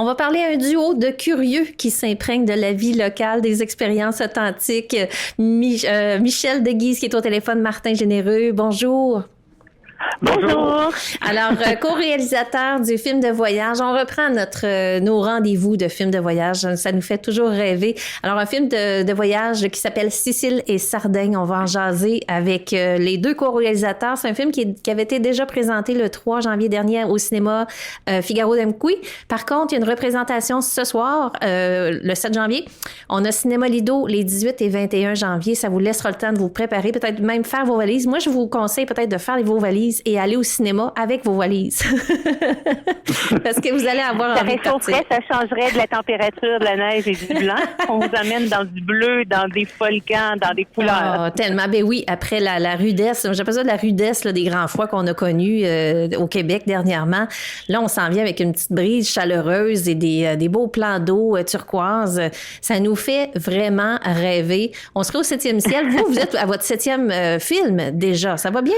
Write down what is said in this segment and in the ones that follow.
On va parler à un duo de curieux qui s'imprègnent de la vie locale, des expériences authentiques. Michel Deguise qui est au téléphone, Martin Généreux. Bonjour. Bonjour. Alors, co-réalisateur du film de voyage, on reprend nos rendez-vous de films de voyage. Ça nous fait toujours rêver. Alors, un film de voyage qui s'appelle Sicile et Sardaigne. On va en jaser avec les deux co-réalisateurs. C'est un film qui avait été déjà présenté le 3 janvier dernier au cinéma Figaro d'Amqui. Par contre, il y a une représentation ce soir, le 7 janvier. On a Cinéma Lido les 18 et 21 janvier. Ça vous laissera le temps de vous préparer, peut-être même faire vos valises. Moi, je vous conseille peut-être de faire vos valises et aller au cinéma avec vos valises. Parce que vous allez avoir envie de partir. Ça changerait de la température de la neige et du blanc. On vous amène dans du bleu, dans des volcans, dans des couleurs. Oh, tellement. Ben oui, après la rudesse, j'appelle ça de la rudesse des grands froids qu'on a connus au Québec dernièrement. Là, on s'en vient avec une petite brise chaleureuse et des beaux plans d'eau turquoise. Ça nous fait vraiment rêver. On serait au 7e ciel. Vous êtes à votre 7e film déjà. Ça va bien,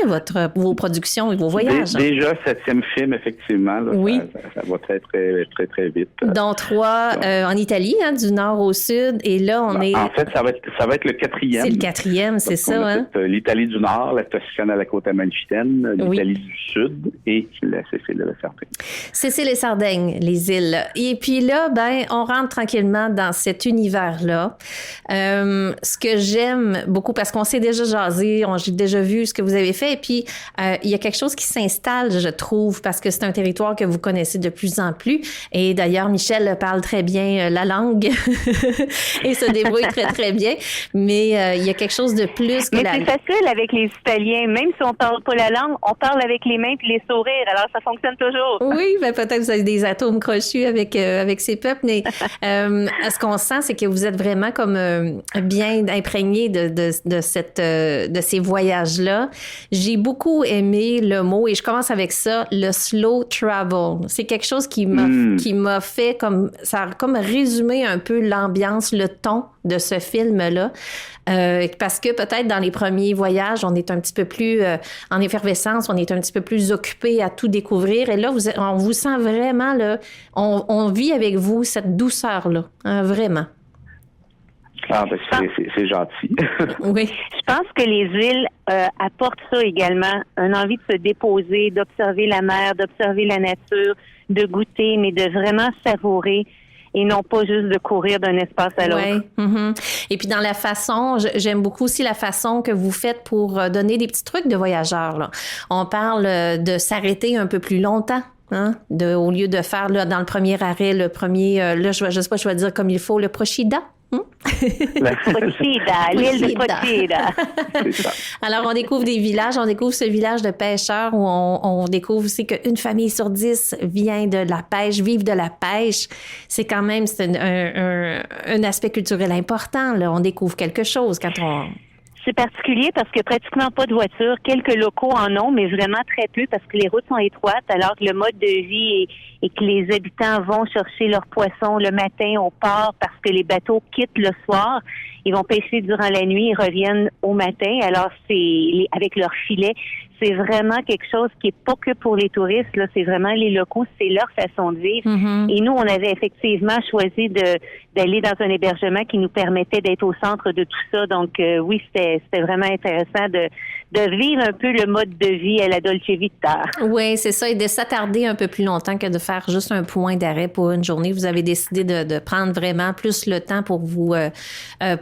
vos productions et vos voyages. Déjà, 7e film, effectivement. Là, oui. Ça va très, très, très, très vite. Dont 3 en Italie, du nord au sud. Et là, on est... En fait, ça va être le 4e. C'est le 4e, c'est ça. Hein? L'Italie du nord, la Toscane à la côte amalfitaine, l'Italie du sud et la Sicile et la Sardaigne. Sicile et Sardaigne, les îles. Et puis là, on rentre tranquillement dans cet univers-là. Ce que j'aime beaucoup, parce qu'on s'est déjà jasé, j'ai déjà vu ce que vous avez fait, et puis il y a quelque chose qui s'installe, je trouve, parce que c'est un territoire que vous connaissez de plus en plus. Et d'ailleurs, Michel parle très bien la langue et se débrouille très, très bien. Mais il y a quelque chose de plus que Mais c'est facile avec les Italiens. Même si on parle pas la langue, on parle avec les mains puis les sourires. Alors, ça fonctionne toujours. Oui, peut-être que vous avez des atomes crochus avec ces peuples. Mais ce qu'on sent, c'est que vous êtes vraiment comme bien imprégné de ces voyages-là. J'ai beaucoup aimé le mot, et je commence avec ça, le slow travel. C'est quelque chose qui m'a fait ça a comme résumé un peu l'ambiance, le ton de ce film-là. Parce que peut-être dans les premiers voyages, on est un petit peu plus en effervescence, on est un petit peu plus occupé à tout découvrir. Et là, on vous sent vraiment, là, on vit avec vous cette douceur-là, vraiment. Ah, ben c'est gentil. Oui. Je pense que les îles apportent ça également, une envie de se déposer, d'observer la mer, d'observer la nature, de goûter, mais de vraiment savourer et non pas juste de courir d'un espace à l'autre. Oui. Mm-hmm. Et puis dans la façon, j'aime beaucoup aussi la façon que vous faites pour donner des petits trucs de voyageurs, là. On parle de s'arrêter un peu plus longtemps. Hein? Au lieu de faire là, dans le premier arrêt, le premier, là, je sais pas, je vais dire comme il faut, le Procida. Procida, l'île de Procida. Alors, on découvre des villages, on découvre ce village de pêcheurs où on découvre aussi qu'une famille sur 10 vient de la pêche, vive de la pêche. C'est quand même un aspect culturel important, là. On découvre quelque chose quand on... C'est particulier parce que pratiquement pas de voitures. Quelques locaux en ont, mais vraiment très peu parce que les routes sont étroites, alors que le mode de vie et que les habitants vont chercher leurs poissons le matin au port parce que les bateaux quittent le soir. Ils vont pêcher durant la nuit, ils reviennent au matin. Alors, avec leurs filets. C'est vraiment quelque chose qui est pas que pour les touristes, là. C'est vraiment les locaux, c'est leur façon de vivre. Mm-hmm. Et nous, on avait effectivement choisi d'aller dans un hébergement qui nous permettait d'être au centre de tout ça. Donc, oui, c'était vraiment intéressant de vivre un peu le mode de vie à la Dolce Vita. Oui, c'est ça. Et de s'attarder un peu plus longtemps que de faire juste un point d'arrêt pour une journée. Vous avez décidé de prendre vraiment plus le temps pour vous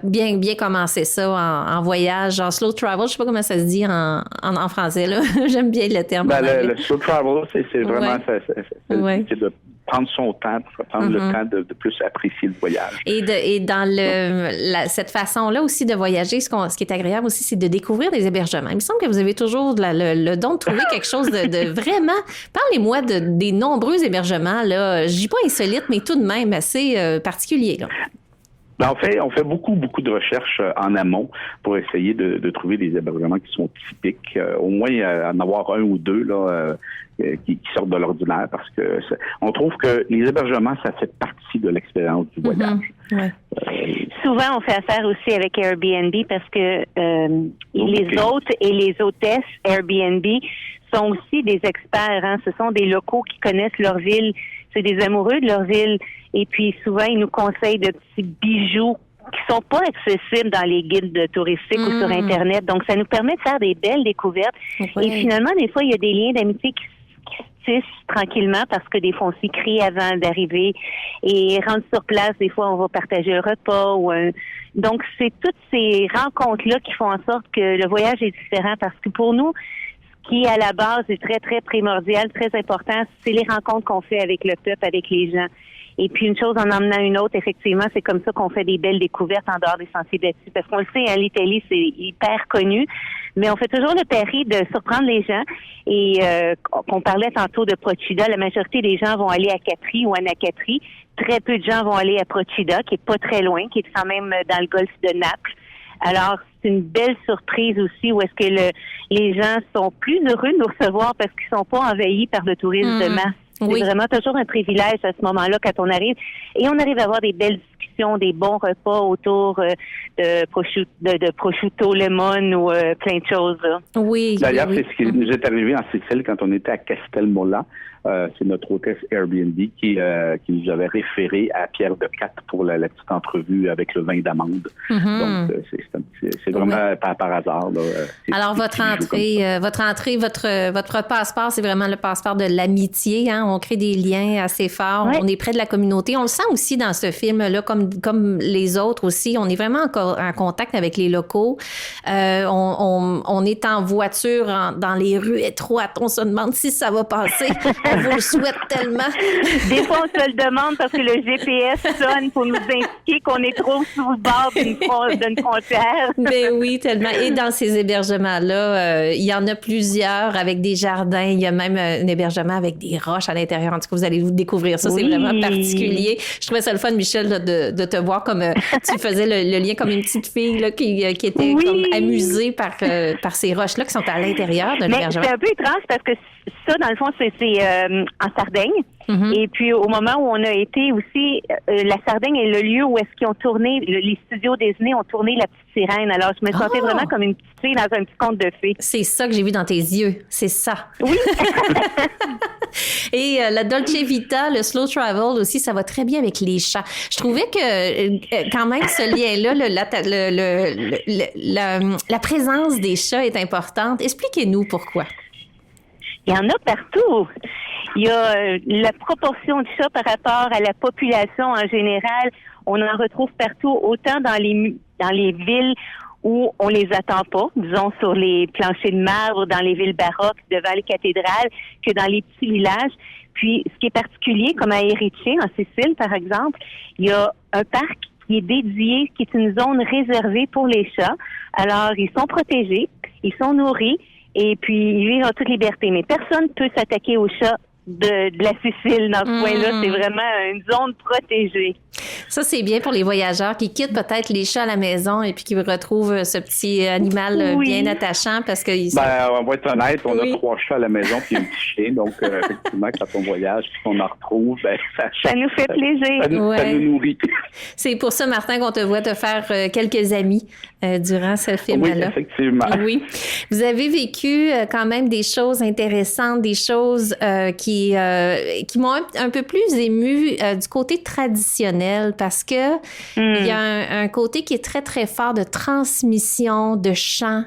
bien commencer ça en voyage, en slow travel. Je sais pas comment ça se dit en français, là. J'aime bien le terme. Le slow travel, c'est vraiment c'est de prendre son temps, prendre le temps de plus apprécier le voyage. Et dans cette façon-là aussi de voyager, ce qui est agréable aussi, c'est de découvrir des hébergements. Il me semble que vous avez toujours le don de trouver quelque chose de vraiment... Parlez-moi des nombreux hébergements, là. Je dis pas insolite, mais tout de même assez particulier, là. Ben, on fait beaucoup de recherches en amont pour essayer de trouver des hébergements qui sont typiques, au moins en avoir un ou deux là qui sortent de l'ordinaire, parce que on trouve que les hébergements, ça fait partie de l'expérience du voyage. Ouais. Souvent, on fait affaire aussi avec Airbnb parce que les hôtes et les hôtesses Airbnb sont aussi des experts. Hein? Ce sont des locaux qui connaissent leur ville. c'est des amoureux de leur ville. Et puis, souvent, ils nous conseillent de petits bijoux qui sont pas accessibles dans les guides touristiques ou sur Internet. Donc, ça nous permet de faire des belles découvertes. Oui. Et finalement, des fois, il y a des liens d'amitié qui se tissent tranquillement parce que des fois, on s'écrit avant d'arriver. Et rentre sur place, des fois, on va partager un repas. Donc, c'est toutes ces rencontres-là qui font en sorte que le voyage est différent parce que pour nous, ce qui, à la base, est très, très primordial, très important, c'est les rencontres qu'on fait avec le peuple, avec les gens. Et puis, une chose en emmenant une autre, effectivement, c'est comme ça qu'on fait des belles découvertes en dehors des sentiers battus. Parce qu'on le sait, hein, l'Italie, c'est hyper connu. Mais on fait toujours le pari de surprendre les gens. Et qu'on parlait tantôt de Procida, la majorité des gens vont aller à Capri ou à Anacapri. Très peu de gens vont aller à Procida, qui est pas très loin, qui est quand même dans le golfe de Naples. Alors, c'est une belle surprise aussi où est-ce que les gens sont plus heureux de nous recevoir parce qu'ils sont pas envahis par le tourisme de masse. Oui. C'est vraiment toujours un privilège à ce moment-là quand on arrive. Et on arrive à avoir des belles discussions, des bons repas autour de prosciutto lemon ou plein de choses. Là. Oui. D'ailleurs, oui. c'est ce qui nous est arrivé en Sicile quand on était à Castelmolla. C'est notre hôtesse Airbnb qui nous avait référé à Pierre de Cat pour la petite entrevue avec le vin d'amande. Donc, c'est vraiment par hasard. Là, alors, votre passeport, c'est vraiment le passeport de l'amitié. Hein? On crée des liens assez forts. Ouais. On est près de la communauté. On le sent aussi dans ce film-là, comme les autres aussi. On est vraiment en contact avec les locaux. On est en voiture dans les rues étroites. On se demande si ça va passer. On vous le souhaite tellement. Des fois, on se le demande parce que le GPS sonne pour nous indiquer qu'on est trop sur le bord d'une frontière. Ben oui, tellement. Et dans ces hébergements-là, il y en a plusieurs avec des jardins. Il y a même un hébergement avec des roches à l'intérieur. En tout cas, vous allez vous découvrir ça. C'est vraiment particulier. Je trouvais ça le fun, Michel, là, de te voir comme tu faisais le lien comme une petite fille là, qui était comme amusée par ces roches-là qui sont à l'intérieur de l'hébergement. C'est un peu étrange parce que ça, dans le fond, c'est en Sardaigne. Et puis, au moment où on a été aussi, la Sardaigne est le lieu où est-ce qu'ils ont tourné, les studios Disney ont tourné La Petite Sirène. Alors, je me sentais vraiment comme une petite fille dans un petit conte de fées. C'est ça que j'ai vu dans tes yeux. C'est ça. Oui. Et la Dolce Vita, le slow travel aussi, ça va très bien avec les chats. Je trouvais que quand même ce lien-là, la présence des chats est importante. Expliquez-nous pourquoi. Il y en a partout. Il y a la proportion de chats par rapport à la population en général. On en retrouve partout, autant dans les villes où on les attend pas, disons sur les planchers de marbre, dans les villes baroques, devant les cathédrales, que dans les petits villages. Puis, ce qui est particulier, comme à Erice, en Sicile, par exemple, il y a un parc qui est dédié, qui est une zone réservée pour les chats. Alors, ils sont protégés, ils sont nourris, et puis ils vivent en toute liberté. Mais personne ne peut s'attaquer aux chats de la Sicile dans ce coin-là. C'est vraiment une zone protégée. Ça, c'est bien pour les voyageurs qui quittent peut-être les chats à la maison et puis qui retrouvent ce petit animal bien attachant parce que... on va être honnête, on a 3 chats à la maison puis un petit chien. Donc, effectivement, quand on voyage puis qu'on en retrouve, ça nous fait plaisir. Ça nous nourrit. C'est pour ça, Martin, qu'on te voit te faire quelques amis durant ce film-là. Oui, effectivement. Oui. Vous avez vécu quand même des choses intéressantes, des choses qui m'ont un peu plus émue du côté traditionnel parce que il y a un côté qui est très, très fort de transmission, de chant,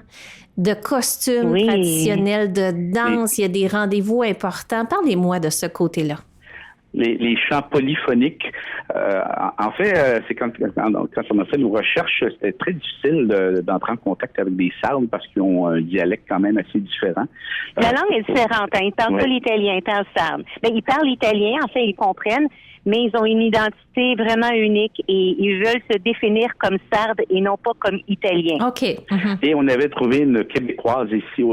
de costumes traditionnels, de danse. Il y a des rendez-vous importants. Parlez-moi de ce côté-là. Les chants polyphoniques. En fait, c'est quand on a fait nos recherches, c'était très difficile d'entrer en contact avec des Sardes parce qu'ils ont un dialecte quand même assez différent. La langue est différente. Hein. Ils parlent pas l'italien, ils parlent sarde. Ils parlent italien, en fait, ils comprennent, mais ils ont une identité vraiment unique et ils veulent se définir comme sardes et non pas comme italiens. OK. Mm-hmm. Et on avait trouvé une Québécoise ici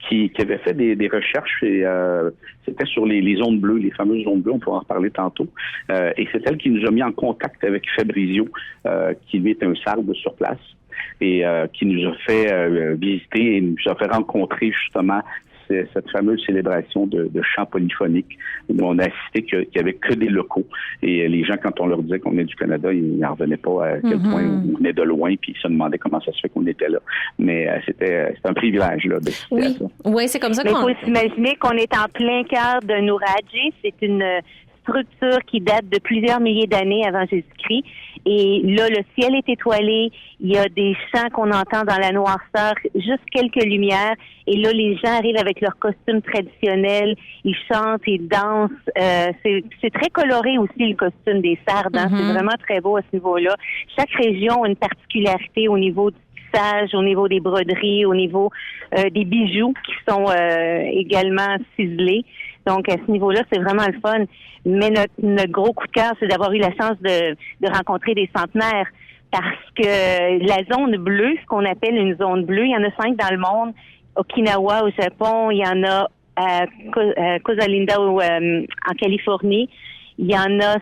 qui avait fait des recherches et c'était sur les zones bleues, les fameuses zones bleues, on pourra en reparler tantôt. Et c'est elle qui nous a mis en contact avec Fabrizio, qui lui est un sarde sur place et qui nous a fait visiter et nous a fait rencontrer justement cette fameuse célébration de chants polyphoniques où on a assisté qu'il n'y avait que des locaux. Et les gens, quand on leur disait qu'on est du Canada, ils n'en revenaient pas à quel point on venait de loin, puis ils se demandaient comment ça se fait qu'on était là. Mais c'était un privilège là, de citer à ça. Oui, c'est comme ça qu'on... Mais il faut s'imaginer qu'on est en plein cœur de Nuraghi. C'est structure qui date de plusieurs milliers d'années avant Jésus-Christ. Et là, le ciel est étoilé. Il y a des chants qu'on entend dans la noirceur, juste quelques lumières. Et là, les gens arrivent avec leurs costumes traditionnels. Ils chantent, ils dansent. C'est très coloré aussi, le costume des sardes. Hein? C'est vraiment très beau à ce niveau-là. Chaque région a une particularité au niveau du tissage, au niveau des broderies, au niveau des bijoux qui sont également ciselés. Donc, à ce niveau-là, c'est vraiment le fun. Mais notre gros coup de cœur, c'est d'avoir eu la chance de rencontrer des centenaires parce que la zone bleue, ce qu'on appelle une zone bleue, il y en a 5 dans le monde. Okinawa au Japon, il y en a à Cosa Linda en Californie. Il y en a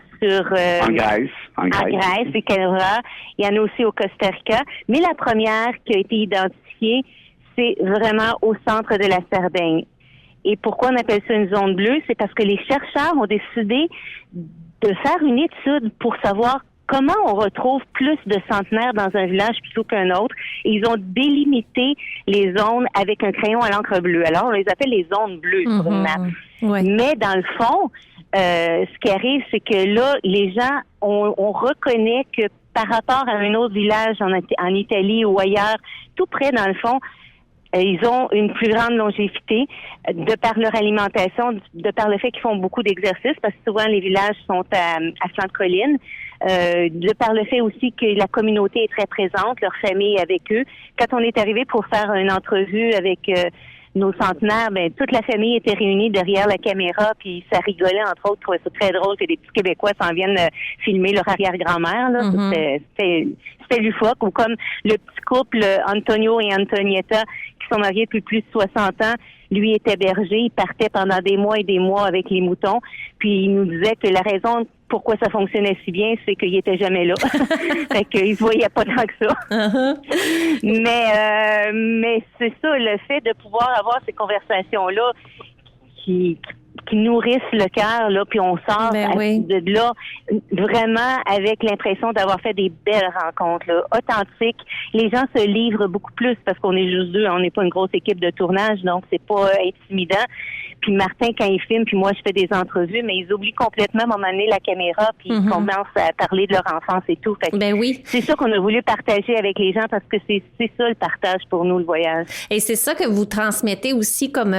en Grèce, et Canada. Il y en a aussi au Costa Rica. Mais la première qui a été identifiée, c'est vraiment au centre de la Sardaigne. Et pourquoi on appelle ça une zone bleue? C'est parce que les chercheurs ont décidé de faire une étude pour savoir comment on retrouve plus de centenaires dans un village plutôt qu'un autre. Et ils ont délimité les zones avec un crayon à l'encre bleue. Alors, on les appelle les zones bleues sur une map. Ouais. Mais dans le fond, ce qui arrive, c'est que là, les gens, on reconnaît que par rapport à un autre village en Italie ou ailleurs, tout près dans le fond, ils ont une plus grande longévité de par leur alimentation, de par le fait qu'ils font beaucoup d'exercices, parce que souvent les villages sont à flanc de colline, de par le fait aussi que la communauté est très présente, leur famille est avec eux. Quand on est arrivé pour faire une entrevue avec nos centenaires, ben toute la famille était réunie derrière la caméra, puis ça rigolait, entre autres, trouvait ça très drôle que des petits Québécois s'en viennent filmer leur arrière-grand-mère. Là. C'était loufoque. Ou comme le petit couple Antonio et Antonietta, qui sont mariés depuis plus de 60 ans, lui était berger, il partait pendant des mois et des mois avec les moutons, puis il nous disait que la raison pourquoi ça fonctionnait si bien, c'est qu'il était jamais là. Fait qu'il se voyait pas tant que ça. Mais c'est ça, le fait de pouvoir avoir ces conversations-là qui nourrissent le cœur, là, puis on sort de là vraiment avec l'impression d'avoir fait des belles rencontres, là, authentiques. Les gens se livrent beaucoup plus parce qu'on est juste deux, on n'est pas une grosse équipe de tournage, donc c'est pas intimidant. Puis Martin, quand il filme, puis moi, je fais des entrevues, mais ils oublient complètement, à un moment donné, la caméra, puis ils commencent à parler de leur enfance et tout. Fait que c'est ça qu'on a voulu partager avec les gens parce que c'est ça le partage pour nous, le voyage. Et c'est ça que vous transmettez aussi comme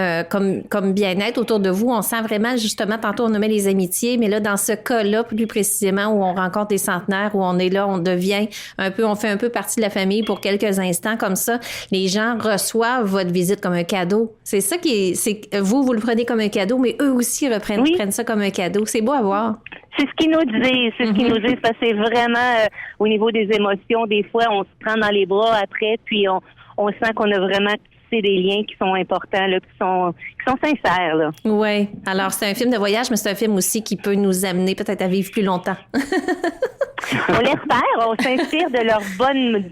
bien-être autour de vous. On sent vraiment, justement, tantôt on nommait les amitiés, mais là, dans ce cas-là, plus précisément, où on rencontre des centenaires, où on est là, on devient on fait un peu partie de la famille pour quelques instants comme ça. Les gens reçoivent votre visite comme un cadeau. C'est ça vous le prenez comme un cadeau, mais eux aussi prennent ça comme un cadeau. C'est beau à voir. C'est ce qu'ils nous disent. Parce que c'est vraiment au niveau des émotions. Des fois, on se prend dans les bras après, puis on sent qu'on a vraiment tissé des liens qui sont importants, là, qui sont sincères. Là. Oui. Alors, c'est un film de voyage, mais c'est un film aussi qui peut nous amener peut-être à vivre plus longtemps. On l'espère. On s'inspire de leurs bonnes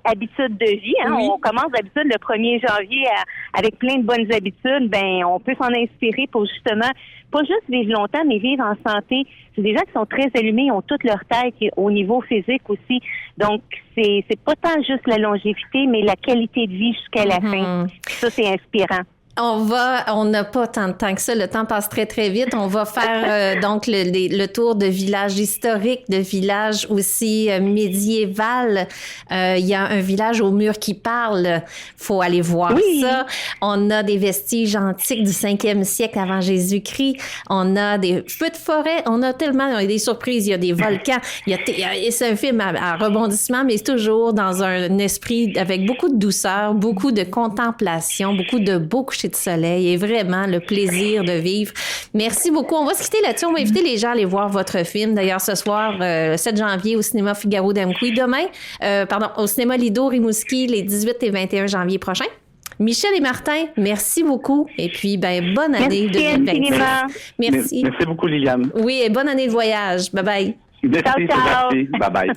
habitudes de vie. Hein. Oui. On commence d'habitude le 1er janvier avec plein de bonnes habitudes. Ben, on peut s'en inspirer pour justement pas juste vivre longtemps, mais vivre en santé. C'est des gens qui sont très allumés, ils ont toute leur tête au niveau physique aussi. Donc, c'est pas tant juste la longévité, mais la qualité de vie jusqu'à la fin. Ça, c'est inspirant. On n'a pas tant de temps que ça. Le temps passe très, très vite. On va faire donc le tour de villages historiques, de villages aussi médiéval. Il y a un village au mur qui parle. Faut aller voir ça. On a des vestiges antiques du 5e siècle avant Jésus-Christ. On a des feux de forêt. On a des surprises. Il y a des volcans. C'est un film à rebondissement, mais c'est toujours dans un esprit avec beaucoup de douceur, beaucoup de contemplation, beaucoup de beaux couchers de soleil et vraiment le plaisir de vivre. Merci beaucoup. On va se quitter là-dessus. On va inviter les gens à aller voir votre film. D'ailleurs, ce soir, le 7 janvier, au cinéma Figaro d'Amqui. Demain, au cinéma Lido Rimouski, les 18 et 21 janvier prochains. Michel et Martin, merci beaucoup. Et puis, bonne année 2026. Merci. Merci beaucoup, Liliane. Oui, et bonne année de voyage. Bye-bye. Merci, ciao. Bye-bye.